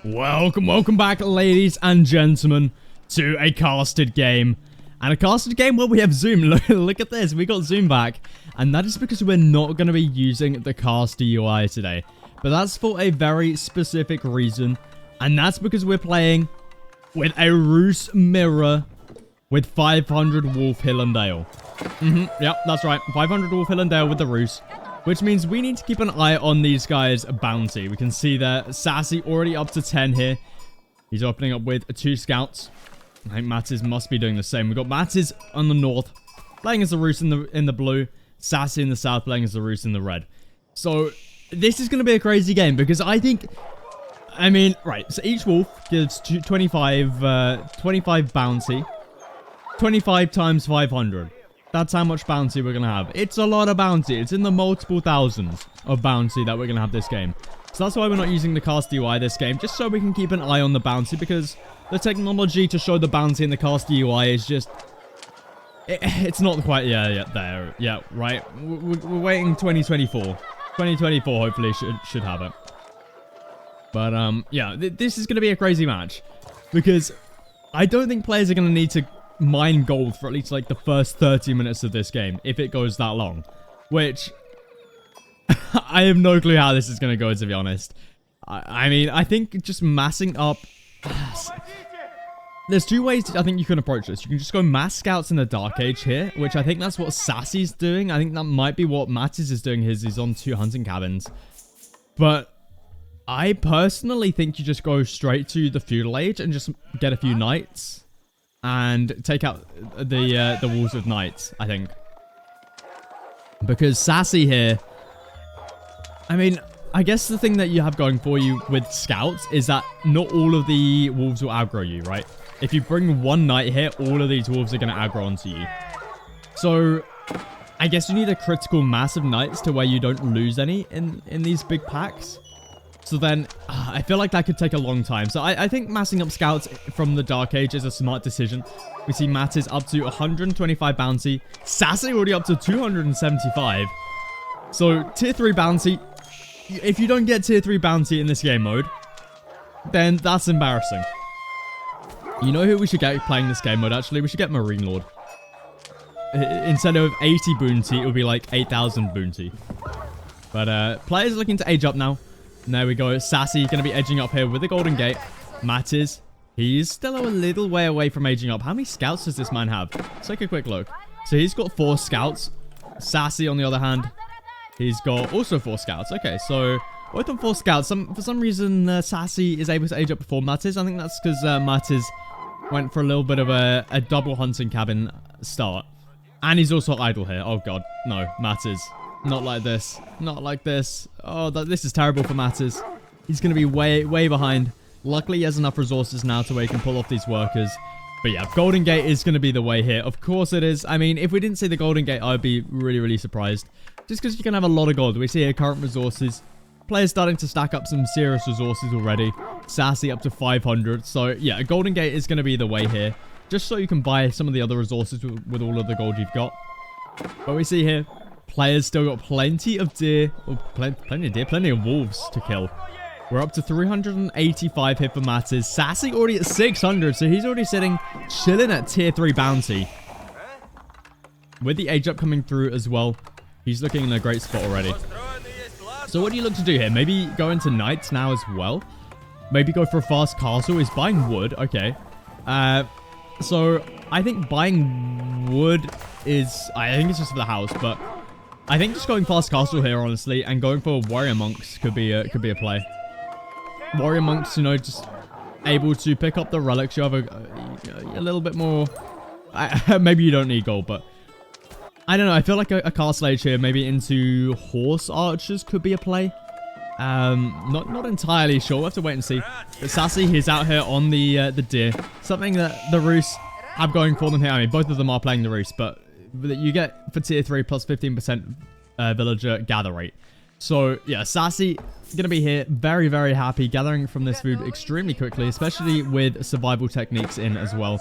Welcome back, ladies and gentlemen, to a casted game. And a casted game where we have Zoom. Look at this, we got Zoom back. And that is because we're not going to be using the caster UI today. But that's for a very specific reason. And that's because we're playing with a RUS mirror with 500 Wolf Hill and Dale. Yep, that's right. 500 Wolf Hill and Dale with the RUS. Which means we need to keep an eye on these guys' bounty. We can see that Sassy already up to 10 here. He's opening up with 2 scouts. I think Mattis must be doing the same. We've got Mattis on the north, playing as the RUS in the blue. Sassy in the south, playing as the RUS in the red. So this is going to be a crazy game because I think... I mean, right, so each wolf gives 25 bounty. 25 times 500. That's how much bounty we're going to have. It's a lot of bounty. It's in the multiple thousands of bounty that we're going to have this game. So that's why we're not using the cast UI this game, just so we can keep an eye on the bounty, because the technology to show the bounty in the cast UI is just... It's not quite there. Yeah, right. We're waiting 2024. 2024 hopefully should have it. But, yeah, this is going to be a crazy match, because I don't think players are going to need to mine gold for at least like the first 30 minutes of this game, if it goes that long, which I have no clue how this is going to go, to be honest. I mean, I think just massing up... There's 2 ways I think you can approach this. You can just go mass scouts in the Dark Age here, which I think that's what Sassy's doing. I think that might be what Mattis is doing. He's on 2 hunting cabins. But I personally think you just go straight to the Feudal Age and just get a few knights and take out the Wolves of Knights, I think. Because Sassy here... I mean, I guess the thing that you have going for you with scouts is that not all of the wolves will aggro you, right? If you bring 1 knight here, all of these wolves are going to aggro onto you. So, I guess you need a critical mass of knights to where you don't lose any in these big packs. So then, I feel like that could take a long time. So I think massing up scouts from the Dark Age is a smart decision. We see Matt is up to 125 bounty. Sassy already up to 275. So, tier 3 bounty. If you don't get tier 3 bounty in this game mode, then that's embarrassing. You know who we should get playing this game mode, actually? We should get Marine Lord. Instead of 80 bounty, it would be like 8,000 bounty. But players are looking to age up now. And there we go. Sassy going to be edging up here with the Golden Gate. Mattis, he's still a little way away from aging up. How many scouts does this man have? Let's take a quick look. So he's got 4 scouts. Sassy, on the other hand, he's got also 4 scouts. Okay, so both on 4 scouts. For some reason, Sassy is able to age up before Mattis. I think that's because Mattis went for a little bit of a double hunting cabin start. And he's also idle here. Oh, God. No, Mattis. Not like this. Not like this. Oh, this is terrible for Mattis. He's going to be way behind. Luckily, he has enough resources now to where he can pull off these workers. But yeah, Golden Gate is going to be the way here. Of course it is. I mean, if we didn't see the Golden Gate, I'd be really surprised. Just because you can have a lot of gold. We see here current resources. Players starting to stack up some serious resources already. Sassy up to 500. So yeah, a Golden Gate is going to be the way here. Just so you can buy some of the other resources with all of the gold you've got. But we see here, players still got plenty of deer. Well, plenty of wolves to kill. We're up to 385 here for Mattis. Sassy already at 600, so he's already chilling at tier 3 bounty. With the age up coming through as well, he's looking in a great spot already. So what do you look to do here? Maybe go into knights now as well. Maybe go for a fast castle. He's buying wood. Okay. So I think buying wood is... I think it's just for the house, but I think just going fast castle here, honestly, and going for warrior monks could be a play. Warrior monks, you know, just able to pick up the relics. You have a little bit more... maybe you don't need gold, but I don't know. I feel like a castle age here, maybe into horse archers could be a play. Not entirely sure. We'll have to wait and see. But Sassy, he's out here on the deer. Something that the RUS have going for them here. I mean, both of them are playing the RUS, but you get for tier 3 plus 15% villager gather rate. So yeah, Sassy gonna be here, very happy, gathering from this food extremely quickly, especially with survival techniques in as well.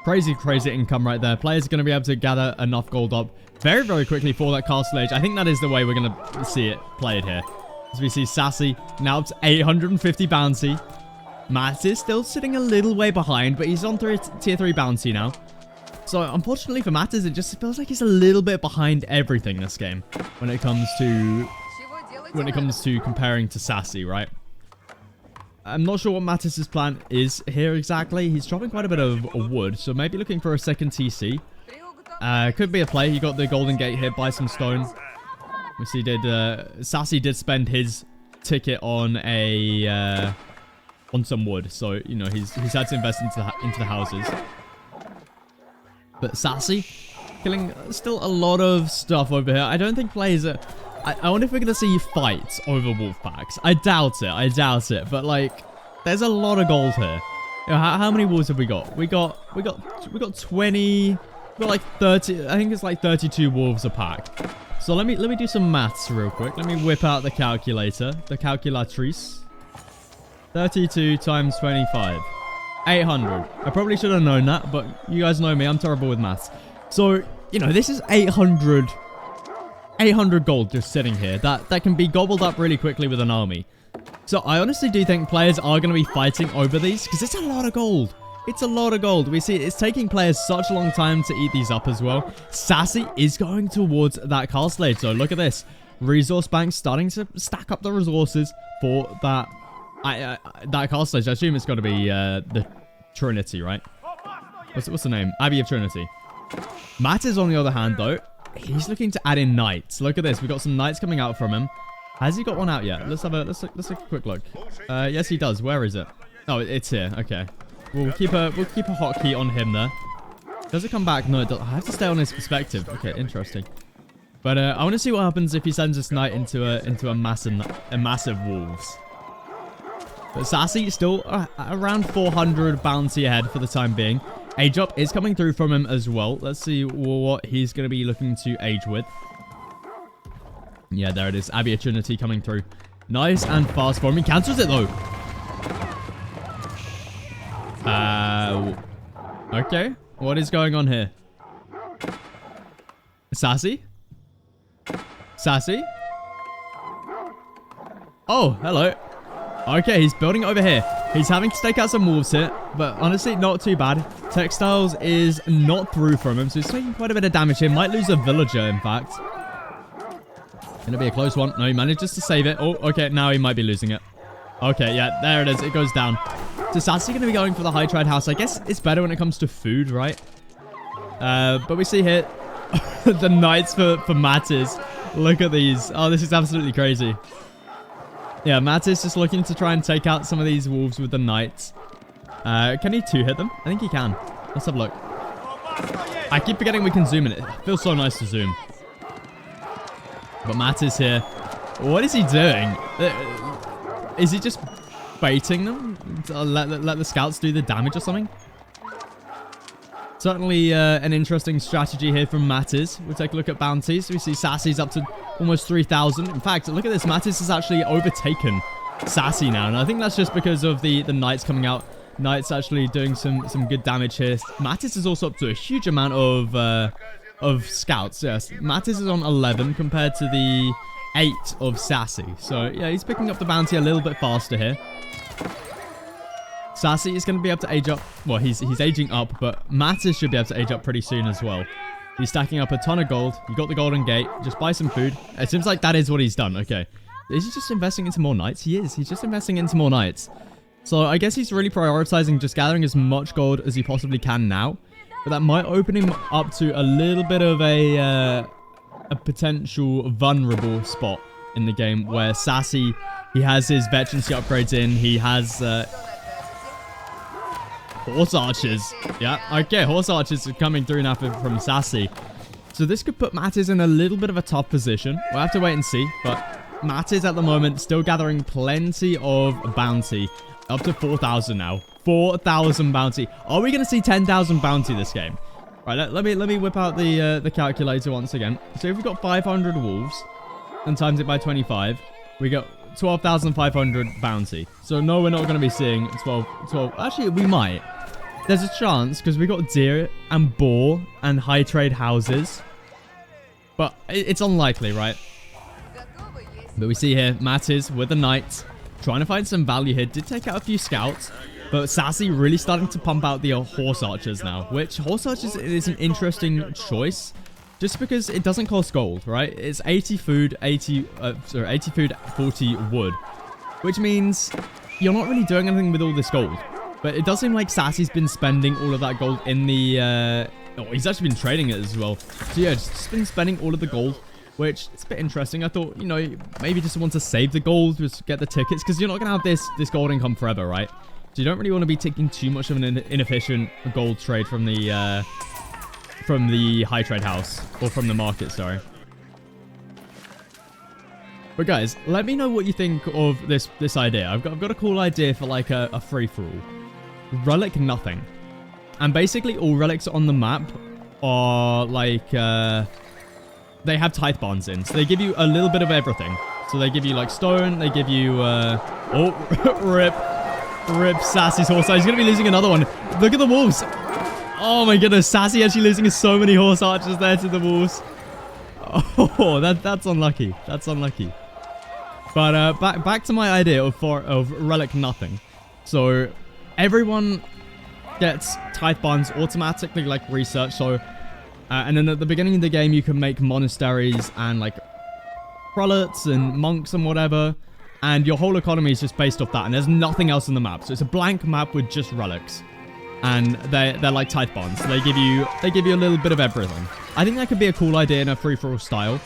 Crazy income right there. Players are going to be able to gather enough gold up very quickly for that castle age. I think that is the way we're going to see it played here. As we see Sassy now up to 850 bounty. Matt is still sitting a little way behind, but he's on tier 3 bounty now. So unfortunately for Mattis, it just feels like he's a little bit behind everything this game when it comes to comparing to Sassy, right? I'm not sure what Mattis's plan is here exactly. He's dropping quite a bit of wood, so maybe looking for a second TC. Could be a play. He got the golden gate here, buy some stone. We see Sassy did spend his ticket on some wood, so you know he's had to invest into the houses. But Sassy killing still a lot of stuff over here. I don't think players are... I wonder if we're gonna see fights over wolf packs. I doubt it. But like, there's a lot of gold here. You know, how many wolves have we got? We got 20. We got like 30. I think it's like 32 wolves a pack. So let me do some maths real quick. Let me whip out the calculator, the calculatrice. 32 times 25. 800. I probably should have known that, but you guys know me. I'm terrible with maths. So, you know, this is 800 gold just sitting here. That can be gobbled up really quickly with an army. So I honestly do think players are going to be fighting over these because it's a lot of gold. It's a lot of gold. We see it's taking players such a long time to eat these up as well. Sassy is going towards that castle age. So look at this. Resource bank starting to stack up the resources for that that castle age. I assume it's got to be the Trinity, right? What's the name? Abbey of Trinity. Matt is on the other hand, though. He's looking to add in knights. Look at this. We've got some knights coming out from him. Has he got one out yet? Let's take a quick look. Yes, he does. Where is it? Oh, it's here. Okay. We'll keep a hotkey on him there. Does it come back? No, it doesn't. I have to stay on his perspective. Okay, interesting. But I want to see what happens if he sends this knight into a massive wolves. But Sassy still around 400 bounty ahead for the time being. Age up is coming through from him as well. Let's see what he's going to be looking to age with. Yeah, there it is. Abbey of Trinity coming through. Nice and fast for him. He cancels it, though. Okay. What is going on here? Sassy? Sassy? Oh, hello. Okay, he's building over here. He's having to stake out some wolves here, but honestly, not too bad. Textiles is not through from him, so he's taking quite a bit of damage here. Might lose a villager, in fact. Gonna be a close one. No, he manages to save it. Oh, okay, now he might be losing it. Okay, yeah, there it is. It goes down. So Sassy gonna be going for the high trade house. I guess it's better when it comes to food, right? But we see here the knights for Mattis. Look at these. Oh, this is absolutely crazy. Yeah, Mattis just looking to try and take out some of these wolves with the knights. Can he two-hit them? I think he can. Let's have a look. I keep forgetting we can zoom in it. It feels so nice to zoom. But Mattis here. What is he doing? Is he just baiting them? To let the scouts do the damage or something? Certainly an interesting strategy here from Mattis. We'll take a look at bounties. We see Sassy's up to almost 3,000. In fact, look at this. Mattis has actually overtaken Sassy now. And I think that's just because of the knights coming out. Knights actually doing some good damage here. Mattis is also up to a huge amount of scouts. Yes, Mattis is on 11 compared to the 8 of Sassy. So, yeah, he's picking up the bounty a little bit faster here. Sassy is going to be able to age up. Well, he's aging up, but Mattis should be able to age up pretty soon as well. He's stacking up a ton of gold. You got the golden gate. Just buy some food. It seems like that is what he's done. Okay. Is he just investing into more knights? He is. He's just investing into more knights. So I guess he's really prioritizing just gathering as much gold as he possibly can now. But that might open him up to a little bit of a potential vulnerable spot in the game where Sassy, he has his veterancy upgrades in. He has horse archers. Yeah, okay, horse archers are coming through now from Sassy. So this could put Mattis in a little bit of a tough position. We'll have to wait and see. But Mattis at the moment still gathering plenty of bounty. Up to 4,000 now. 4,000 bounty. Are we going to see 10,000 bounty this game? Right, let me whip out the calculator once again. So if we've got 500 wolves and times it by 25, we got 12,500 bounty. So no, we're not going to be seeing 12. Actually, we might. There's a chance because we got deer and boar and high trade houses. But it's unlikely, right? But we see here, Mattis with the knights. Trying to find some value here. Did take out a few scouts. But Sassy really starting to pump out the horse archers now. Which horse archers is an interesting choice. Just because it doesn't cost gold, right? It's 80 food, 80 food, 40 wood. Which means you're not really doing anything with all this gold. But it does seem like Sassy's been spending all of that gold in the... oh, he's actually been trading it as well. So yeah, just been spending all of the gold. Which is a bit interesting. I thought, you know, maybe just want to save the gold, just get the tickets. Because you're not going to have this gold income forever, right? So you don't really want to be taking too much of an inefficient gold trade from the high trade house. Or from the market, sorry. But guys, let me know what you think of this idea. I've got a cool idea for like a free-for-all. Relic nothing. And basically all relics on the map are like... they have tithe bonds in. So they give you a little bit of everything. So they give you like stone. They give you... oh, rip Sassy's horse. He's going to be losing another one. Look at the wolves. Oh my goodness. Sassy actually losing so many horse archers there to the wolves. Oh, that's unlucky. That's unlucky. But back to my idea of relic nothing. So everyone gets tithe bonds automatically like research. So and then at the beginning of the game you can make monasteries and like prelates and monks and whatever. And your whole economy is just based off that. And there's nothing else on the map. So it's a blank map with just relics. And they're like tithe bonds. So they give you a little bit of everything. I think that could be a cool idea in a free-for-all style.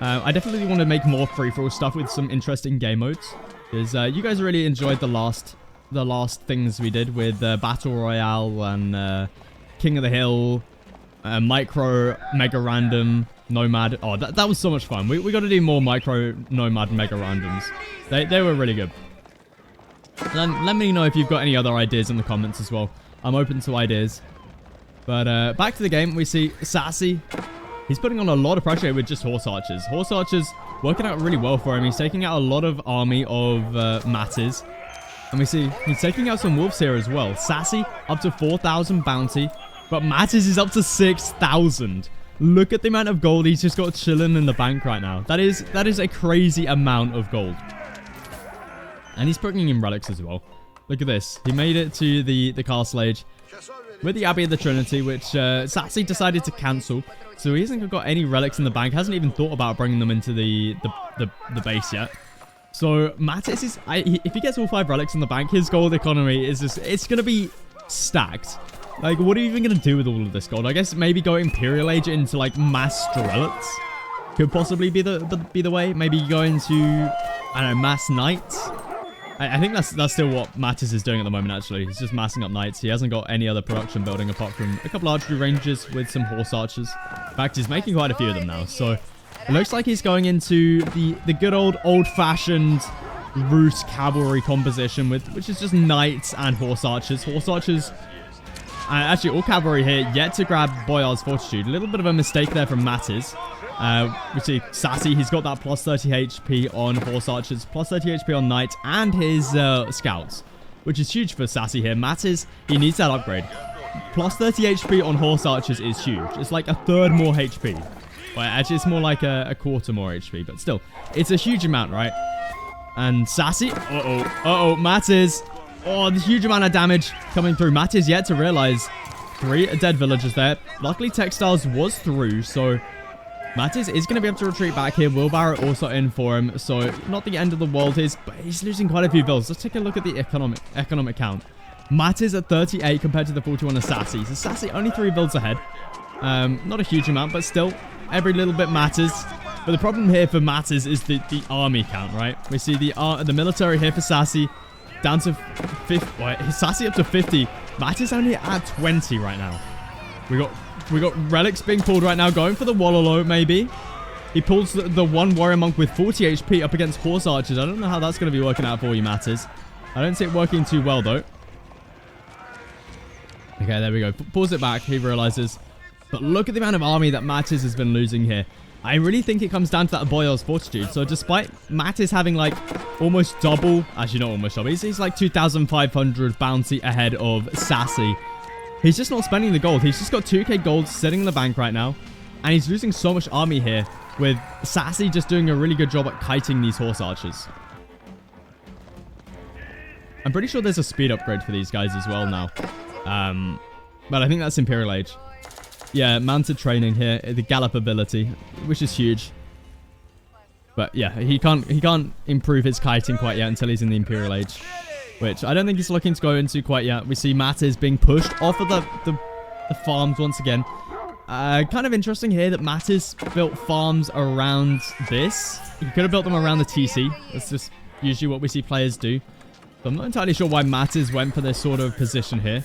I definitely want to make more free-for-all stuff with some interesting game modes. Because you guys really enjoyed the last things we did with Battle Royale and King of the Hill, Micro, Mega Random, Nomad. Oh, that was so much fun. We got to do more Micro, Nomad, Mega Randoms. They were really good. Let me know if you've got any other ideas in the comments as well. I'm open to ideas. But back to the game, we see Sassy. He's putting on a lot of pressure with just horse archers. Horse archers working out really well for him. He's taking out a lot of army of Matties. And we see he's taking out some wolves here as well. Sassy up to 4,000 bounty. But Matties is up to 6,000. Look at the amount of gold he's just got chilling in the bank right now. That is a crazy amount of gold. And he's putting in relics as well. Look at this. He made it to the castle age with the Abbey of the Trinity, which Sassy decided to cancel. So he hasn't got any relics in the bank. Hasn't even thought about bringing them into the base yet. So Mattis is... if he gets all 5 relics in the bank, his gold economy is just... It's going to be stacked. Like, what are you even going to do with all of this gold? I guess maybe go Imperial Age into, like, mass Strelets. Could possibly be the way. Maybe go into, I don't know, mass Knights. I think that's still what Mattis is doing at the moment, actually. He's just massing up Knights. He hasn't got any other production building apart from a couple archery ranges with some horse archers. In fact, he's making quite a few of them now. So, it looks like he's going into the good old-fashioned RUS cavalry composition, which is just Knights and horse archers. Horse archers... actually, all cavalry here, yet to grab Boyar's Fortitude. A little bit of a mistake there from Mattis. We see Sassy, he's got that plus 30 HP on horse archers, plus 30 HP on knights, and his scouts, which is huge for Sassy here. Mattis, he needs that upgrade. Plus 30 HP on horse archers is huge. It's like a third more HP. Well, actually, it's more like a quarter more HP, but still, it's a huge amount, right? And Sassy, Mattis. Oh, the huge amount of damage coming through. Mattis yet to realize 3 dead villagers there. Luckily, Textiles was through, so Mattis is going to be able to retreat back here. Wheelbarrow also in for him, so not the end of the world is, but he's losing quite a few villas. Let's take a look at the economic count. Mattis at 38 compared to the 41 of Sassy. So Sassy only 3 builds ahead. Not a huge amount, but still, every little bit matters. But the problem here for Mattis is the army count, right? We see the military here for Sassy. Down to 50. Wait, Sassy up to 50. Mattis only at 20 right now. We got relics being pulled right now. Going for the Walolo, maybe. He pulls the one warrior monk with 40 HP up against horse archers. I don't know how that's going to be working out for you, Mattis. I don't see it working too well, though. Okay, there we go. Pulls it back. He realizes. But look at the amount of army that Mattis has been losing here. I really think it comes down to that Boyar's Fortitude. So despite Mattis having like almost double, actually not almost double, he's like 2,500 bounty ahead of Sassy. He's just not spending the gold. He's just got 2k gold sitting in the bank right now. And he's losing so much army here with Sassy just doing a really good job at kiting these horse archers. I'm pretty sure there's a speed upgrade for these guys as well now. But I think that's Imperial Age. Yeah, mounted training here, the gallop ability, which is huge. But yeah, he can't improve his kiting quite yet until he's in the Imperial Age, which I don't think he's looking to go into quite yet. We see Matiz being pushed off of the farms once again. Kind of interesting here that Matiz built farms around this. He could have built them around the TC. That's just usually what we see players do. So I'm not entirely sure why Matiz went for this sort of position here,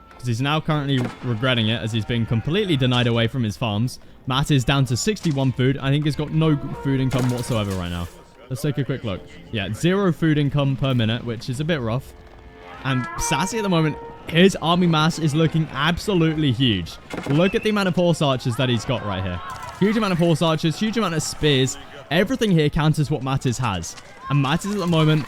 because he's now currently regretting it as he's being completely denied away from his farms. Matt is down to 61 food. I think he's got no food income whatsoever right now. Let's take a quick look. Yeah, 0 food income per minute, which is a bit rough. And Sassy at the moment, his army mass is looking absolutely huge. Look at the amount of horse archers that he's got right here. Huge amount of horse archers, huge amount of spears. Everything here counters what Matiz has. And Matiz at the moment,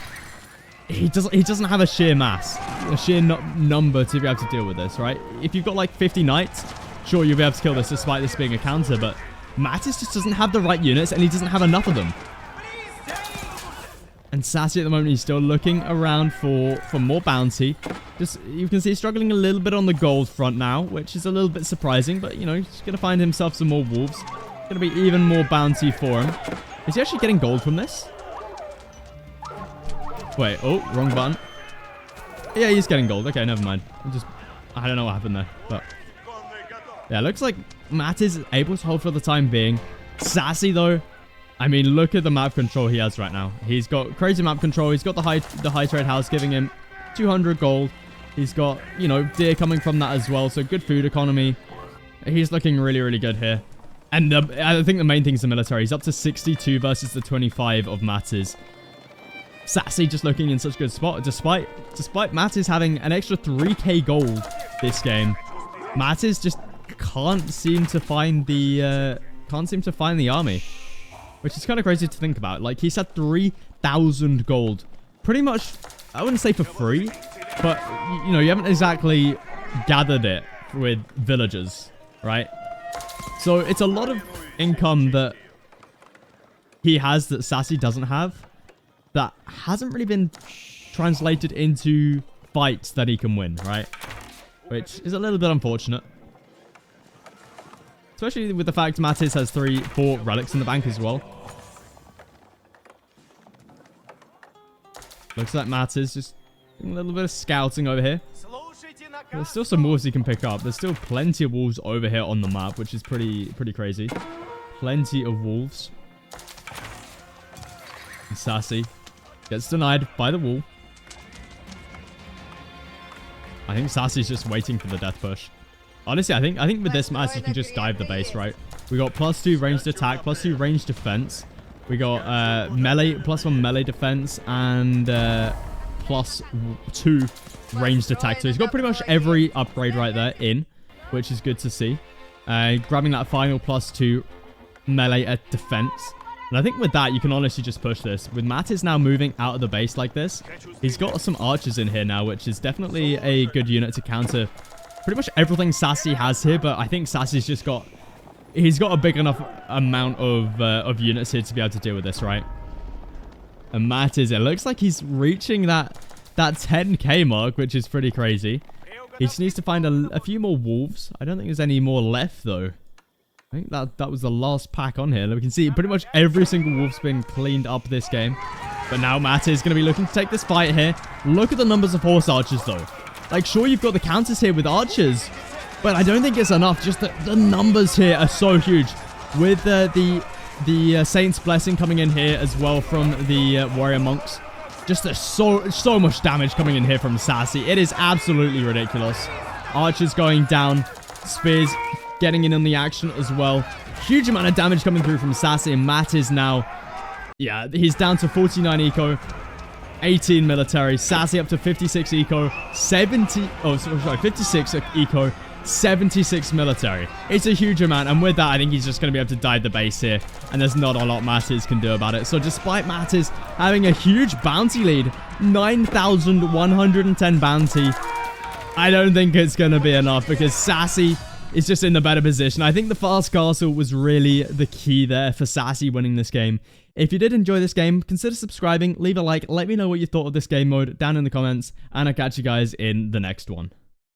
he doesn't have a sheer mass, a sheer number to be able to deal with this, right? If you've got like 50 knights, sure, you'll be able to kill this despite this being a counter, but Matiz just doesn't have the right units and he doesn't have enough of them. And Sassy at the moment, he's still looking around for more bounty. Just, you can see he's struggling a little bit on the gold front now, which is a little bit surprising, but you know, he's going to find himself some more wolves. Going to be even more bounty for him. Is he actually getting gold from this? Wait, oh, wrong button. Yeah, he's getting gold. Okay, never mind. I don't know what happened there, but yeah, looks like Matt is able to hold for the time being. Sassy though, I mean, look at the map control he has right now. He's got crazy map control. He's got the high trade house giving him 200 gold. He's got, you know, deer coming from that as well, so good food economy. He's looking really, really good here. And I think the main thing is the military. He's up to 62 versus the 25 of Matt's. Sassy just looking in such a good spot, despite Matiz having an extra 3k gold this game. Matiz just can't seem to find the army, which is kind of crazy to think about. Like, he's had 3,000 gold, pretty much. I wouldn't say for free, but you know, you haven't exactly gathered it with villagers, right? So it's a lot of income that he has that Sassy doesn't have, that hasn't really been translated into fights that he can win, right? Which is a little bit unfortunate. Especially with the fact Matiz has 4 relics in the bank as well. Looks like Matiz just doing a little bit of scouting over here. There's still some wolves he can pick up. There's still plenty of wolves over here on the map, which is pretty crazy. Plenty of wolves. And Sassy gets denied by the wall. I think Sassy's just waiting for the death push. Honestly, I think with this match, you can just dive the base, right? We got +2 ranged attack, +2 ranged defense. We got melee, +1 melee defense, and +2 ranged attack. So he's got pretty much every upgrade right there in, which is good to see. Grabbing that final +2 melee at defense. And I think with that, you can honestly just push this. With Matiz now moving out of the base like this, he's got some archers in here now, which is definitely a good unit to counter pretty much everything Sassy has here. But I think Sassy's just got... he's got a big enough amount of units here to be able to deal with this, right? And Matiz, it looks like he's reaching that 10k mark, which is pretty crazy. He just needs to find a few more wolves. I don't think there's any more left, though. I think that was the last pack on here. We can see pretty much every single wolf's been cleaned up this game. But now Matt is going to be looking to take this fight here. Look at the numbers of horse archers, though. Like, sure, you've got the counters here with archers, but I don't think it's enough. Just the numbers here are so huge. With the Saint's Blessing coming in here as well from the Warrior Monks. Just there's so much damage coming in here from Sassy. It is absolutely ridiculous. Archers going down. Spears getting in on the action as well. Huge amount of damage coming through from Sassy, and Matt is now... yeah, he's down to 49 eco, 18 military. Sassy up to 56 eco, 56 eco, 76 military. It's a huge amount, and with that, I think he's just going to be able to dive the base here, and there's not a lot Matiz can do about it. So despite Matiz having a huge bounty lead, 9,110 bounty, I don't think it's going to be enough, because Sassy is just in the better position. I think the fast castle was really the key there for Sassy winning this game. If you did enjoy this game, consider subscribing, leave a like, let me know what you thought of this game mode down in the comments, and I'll catch you guys in the next one.